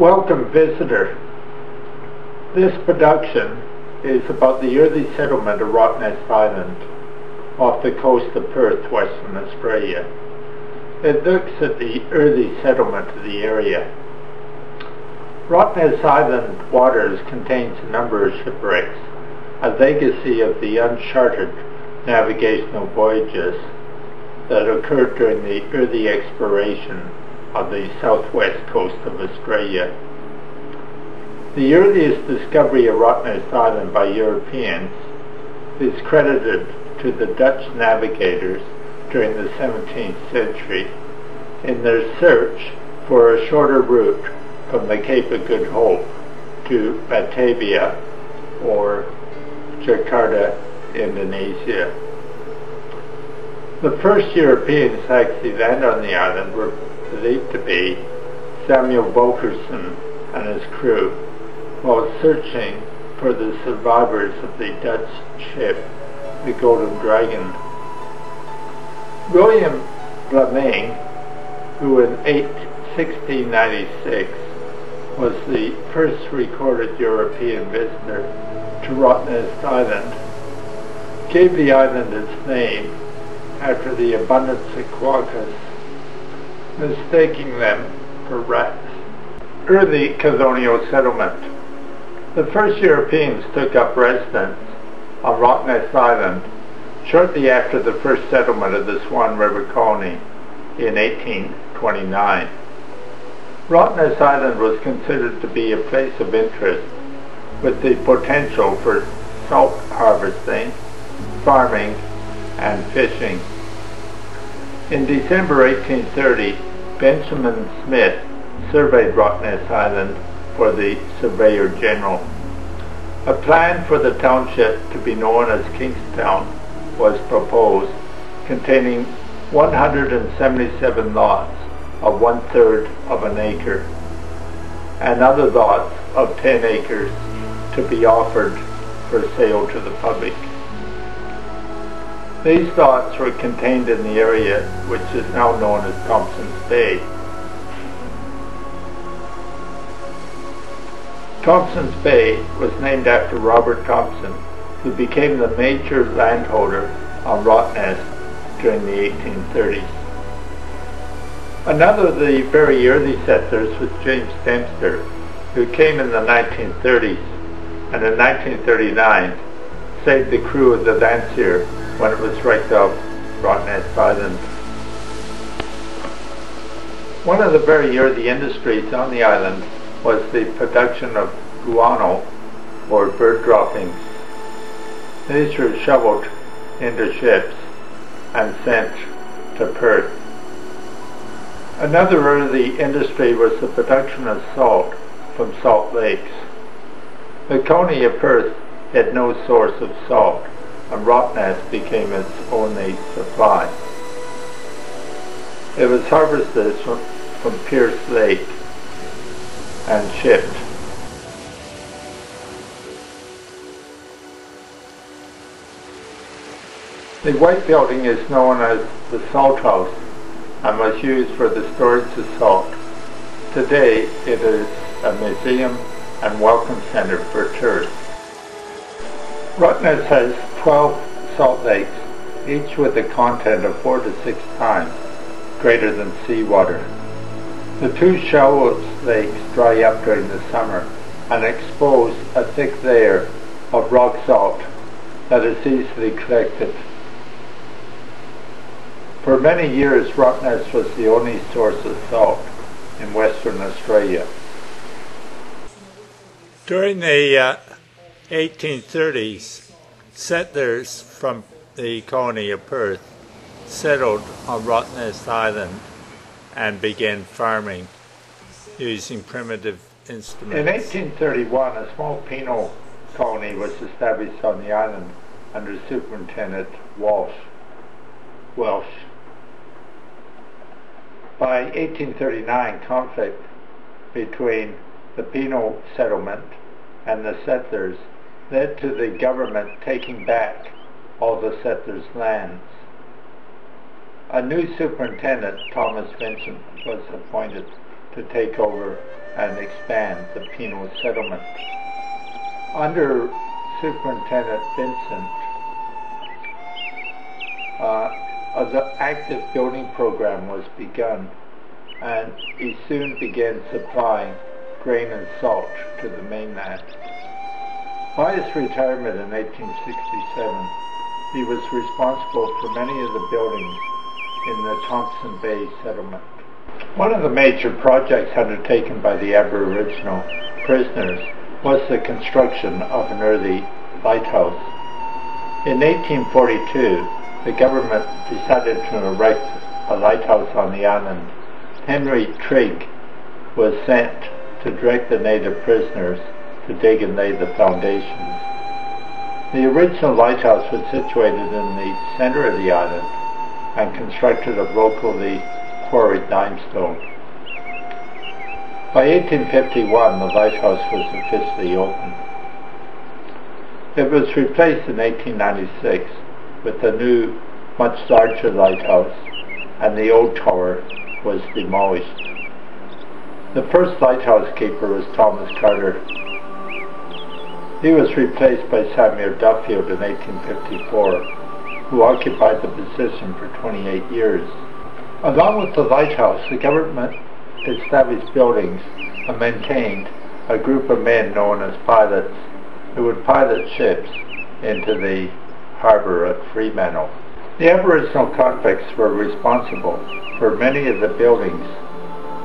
Welcome, visitor. This production is about the early settlement of Rottnest Island off the coast of Perth, Western Australia. It looks at the early settlement of the area. Rottnest Island waters contains a number of shipwrecks, a legacy of the uncharted navigational voyages that occurred during the early exploration of the southwest coast of Australia. The earliest discovery of Rottnest Island by Europeans is credited to the Dutch navigators during the 17th century in their search for a shorter route from the Cape of Good Hope to Batavia or Jakarta, Indonesia. The first Europeans to actually land on the island were believed to be Samuel Bokerson and his crew while searching for the survivors of the Dutch ship, the Golden Dragon. Willem de Vlamingh, who in 1696 was the first recorded European visitor to Rottnest Island, gave the island its name after the abundance of quokkas, mistaking them for rats. Early colonial settlement. The first Europeans took up residence on Rottnest Island shortly after the first settlement of the Swan River Colony in 1829. Rottnest Island was considered to be a place of interest with the potential for salt harvesting, farming, and fishing. In December 1830, Benjamin Smith surveyed Rottnest Island for the Surveyor General. A plan for the township to be known as Kingstown was proposed, containing 177 lots of 1/3 of an acre, and other lots of 10 acres to be offered for sale to the public. These lots were contained in the area which is now known as Thomson's Bay. Thomson's Bay was named after Robert Thomson, who became the major landholder on Rottnest during the 1830s. Another of the very early settlers was James Dempster, who came in the 1930s and in 1939 saved the crew of the Landseer when it was wrecked off Rottnest Island. One of the very early industries on the island was the production of guano, or bird droppings. These were shoveled into ships and sent to Perth. Another early industry was the production of salt from salt lakes. The colony of Perth had no source of salt, and Rottnest became its only supply. It was harvested from Pierce Lake and shipped. The white building is known as the Salt House and was used for the storage of salt. Today it is a museum and welcome center for tourists. Rottnest has 12 salt lakes, each with a content of 4 to 6 times greater than seawater. The two shallowest lakes dry up during the summer and expose a thick layer of rock salt that is easily collected. For many years, Rottnest was the only source of salt in Western Australia. During the 1830s, settlers from the colony of Perth settled on Rottnest Island and began farming using primitive instruments. In 1831, a small penal colony was established on the island under Superintendent Welsh. By 1839, conflict between the penal settlement and the settlers led to the government taking back all the settlers' lands. A new superintendent, Thomas Vincent, was appointed to take over and expand the penal settlement. Under Superintendent Vincent, an active building program was begun, and he soon began supplying grain and salt to the mainland. By his retirement in 1867, he was responsible for many of the buildings in the Thomson Bay settlement. One of the major projects undertaken by the Aboriginal prisoners was the construction of an early lighthouse. In 1842, the government decided to erect a lighthouse on the island. Henry Trigg was sent to direct the native prisoners to dig and lay the foundations. The original lighthouse was situated in the center of the island and constructed of locally quarried limestone. By 1851, the lighthouse was officially open. It was replaced in 1896 with a new, much larger lighthouse, and the old tower was demolished. The first lighthouse keeper was Thomas Carter. He was replaced by Samuel Duffield in 1854, who occupied the position for 28 years. Along with the lighthouse, the government established buildings and maintained a group of men known as pilots who would pilot ships into the harbour at Fremantle. The Aboriginal convicts were responsible for many of the buildings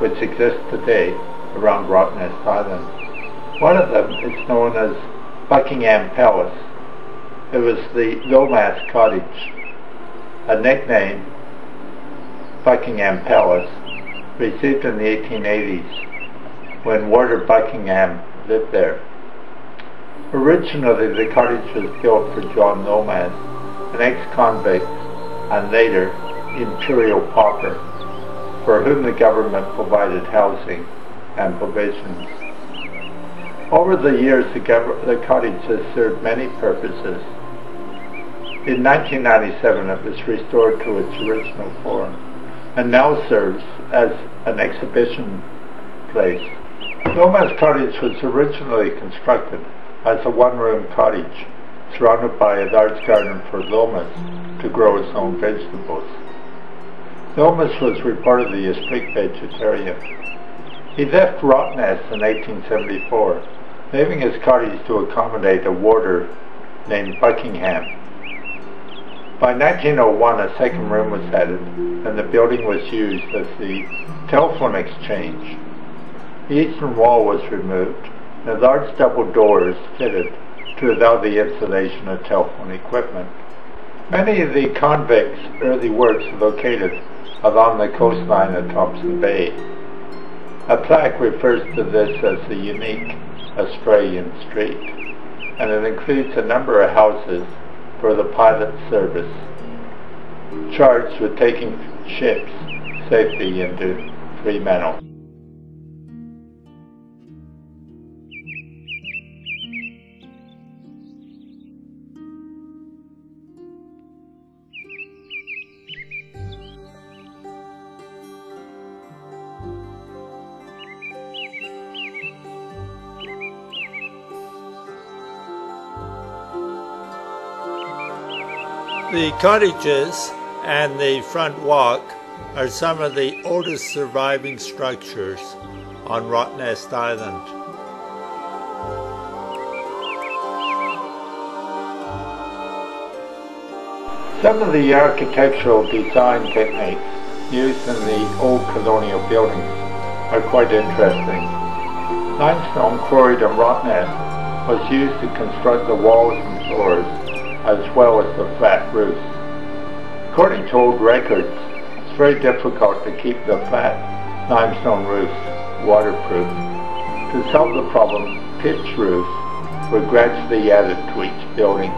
which exist today around Rottnest Island. One of them is known as Buckingham Palace. It was the Lomas Cottage. A nickname, Buckingham Palace, received in the 1880s when Warder Buckingham lived there. Originally, the cottage was built for John Lomas, an ex-convict and later imperial pauper, for whom the government provided housing and provisions. Over the years, the cottage has served many purposes. In 1997, it was restored to its original form and now serves as an exhibition place. Lomas Cottage was originally constructed as a one-room cottage surrounded by a large garden for Lomas to grow his own vegetables. Lomas was reportedly a strict vegetarian. He left Rottnest in 1874, leaving his cottage to accommodate a warder named Buckingham. By 1901, a second room was added, and the building was used as the telephone exchange. The eastern wall was removed, and large double doors fitted to allow the installation of telephone equipment. Many of the convicts' early works are located along the coastline of Thomson Bay. A plaque refers to this as the unique Australian street, and it includes a number of houses for the pilot service, charged with taking ships safely into Fremantle. The cottages and the front walk are some of the oldest surviving structures on Rottnest Island. Some of the architectural design techniques used in the old colonial buildings are quite interesting. Limestone quarried on Rottnest was used to construct the walls and floors, as well as the flat roofs. According to old records, it's very difficult to keep the flat limestone roofs waterproof. To solve the problem, pitch roofs were gradually added to each building.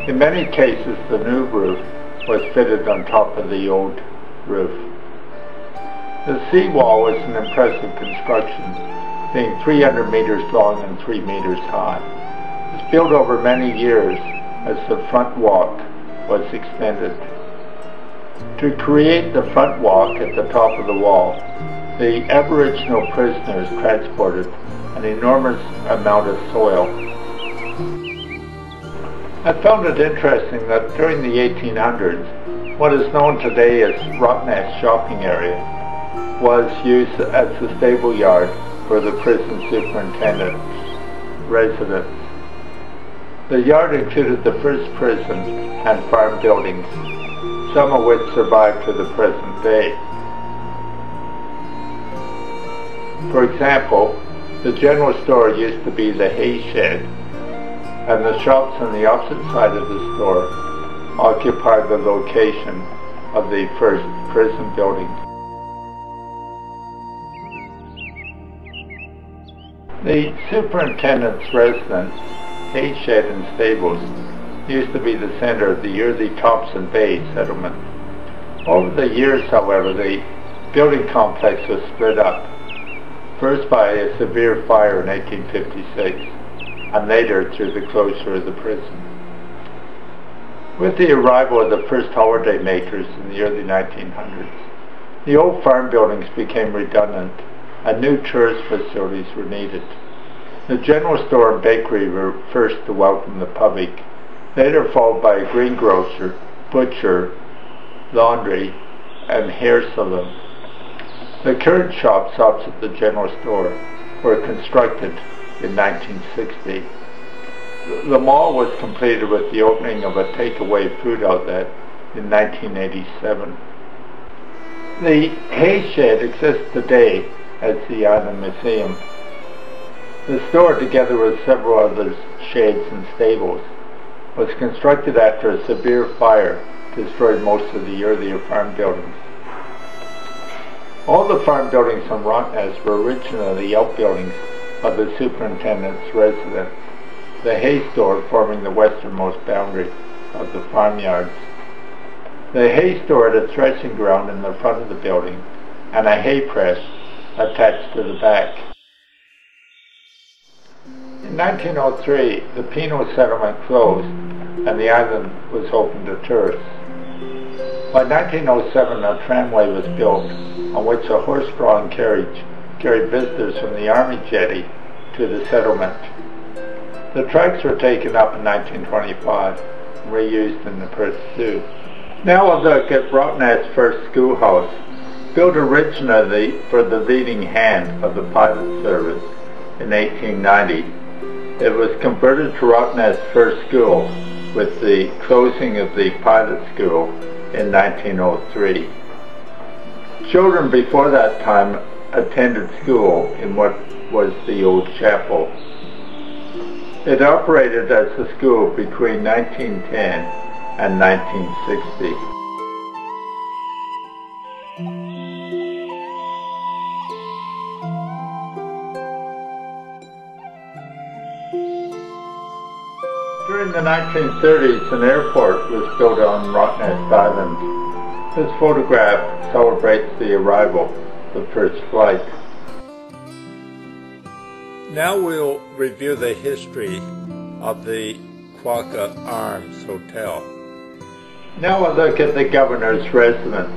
In many cases, the new roof was fitted on top of the old roof. The seawall was an impressive construction, being 300 meters long and 3 meters high. It was built over many years as the front walk was extended. To create the front walk at the top of the wall, the Aboriginal prisoners transported an enormous amount of soil. I found it interesting that during the 1800s, what is known today as Rottnest shopping area was used as the stable yard for the prison superintendent's residence. The yard included the first prison and farm buildings, some of which survive to the present day. For example, the general store used to be the hay shed, and the shops on the opposite side of the store occupied the location of the first prison building. The superintendent's residence, hay shed and stables used to be the center of the early Thomson Bay settlement. Over the years, however, the building complex was split up, first by a severe fire in 1856, and later through the closure of the prison. With the arrival of the first holiday makers in the early 1900s, the old farm buildings became redundant and new tourist facilities were needed. The general store and bakery were first to welcome the public, later followed by a greengrocer, butcher, laundry, and hair salon. The current shops opposite the general store were constructed in 1960. The mall was completed with the opening of a takeaway food outlet in 1987. The hay shed exists today as the Island Museum. The store, together with several other sheds and stables, was constructed after a severe fire destroyed most of the earlier farm buildings. All the farm buildings on Rottnest were originally outbuildings of the superintendent's residence, the hay store forming the westernmost boundary of the farmyards. The hay store had a threshing ground in the front of the building and a hay press attached to the back. In 1903, the penal settlement closed and the island was open to tourists. By 1907, a tramway was built on which a horse-drawn carriage carried visitors from the army jetty to the settlement. The tracks were taken up in 1925 and reused in the Perth Zoo. Now a look at Rottnest's first schoolhouse, built originally for the leading hand of the pilot service in 1890. It was converted to Rottnest's first school with the closing of the pilot school in 1903. Children before that time attended school in what was the old chapel. It operated as a school between 1910 and 1960. During the 1930s, an airport was built on Rottnest Island. This photograph celebrates the arrival of the first flight. Now we'll review the history of the Quokka Arms Hotel. Now a look at the governor's residence.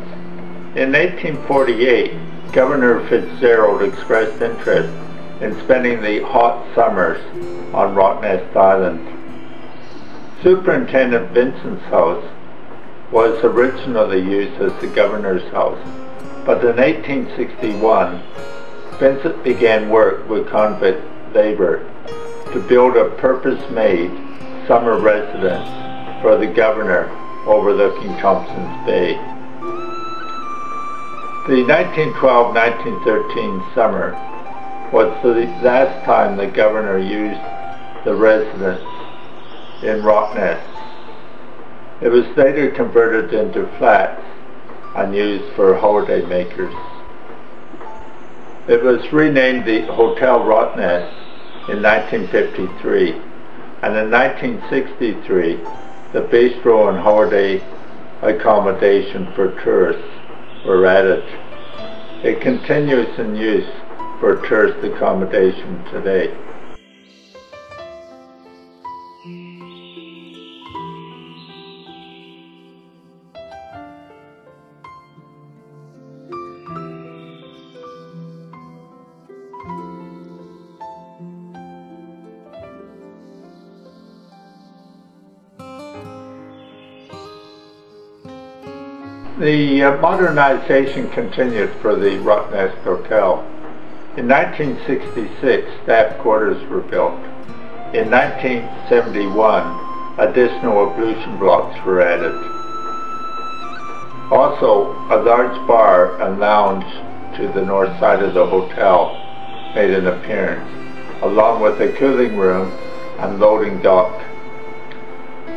In 1848, Governor Fitzgerald expressed interest in spending the hot summers on Rottnest Island. Superintendent Vincent's house was originally used as the governor's house, but in 1861, Vincent began work with convict labor to build a purpose-made summer residence for the governor overlooking Thomson's Bay. The 1912-1913 summer was the last time the governor used the residence in Rottnest. It was later converted into flats and used for holiday makers. It was renamed the Hotel Rottnest in 1953, and in 1963 the bistro and holiday accommodation for tourists were added. It continues in use for tourist accommodation today. The modernization continued for the Rottnest Hotel. In 1966, staff quarters were built. In 1971, additional ablution blocks were added. Also, a large bar and lounge to the north side of the hotel made an appearance, along with a cooling room and loading dock.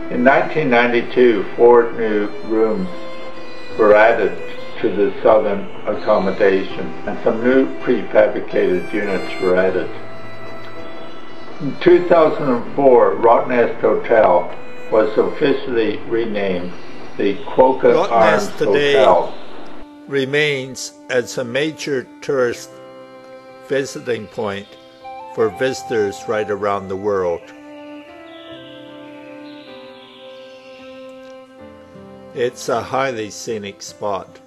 In 1992, 4 new rooms were added to the southern accommodation, and some new prefabricated units were added. In 2004, Rottnest Hotel was officially renamed the Quokka Arms Hotel. Remains as a major tourist visiting point for visitors right around the world. It's a highly scenic spot,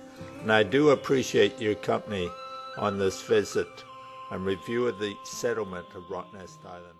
and I do appreciate your company on this visit and review of the settlement of Rottnest Island.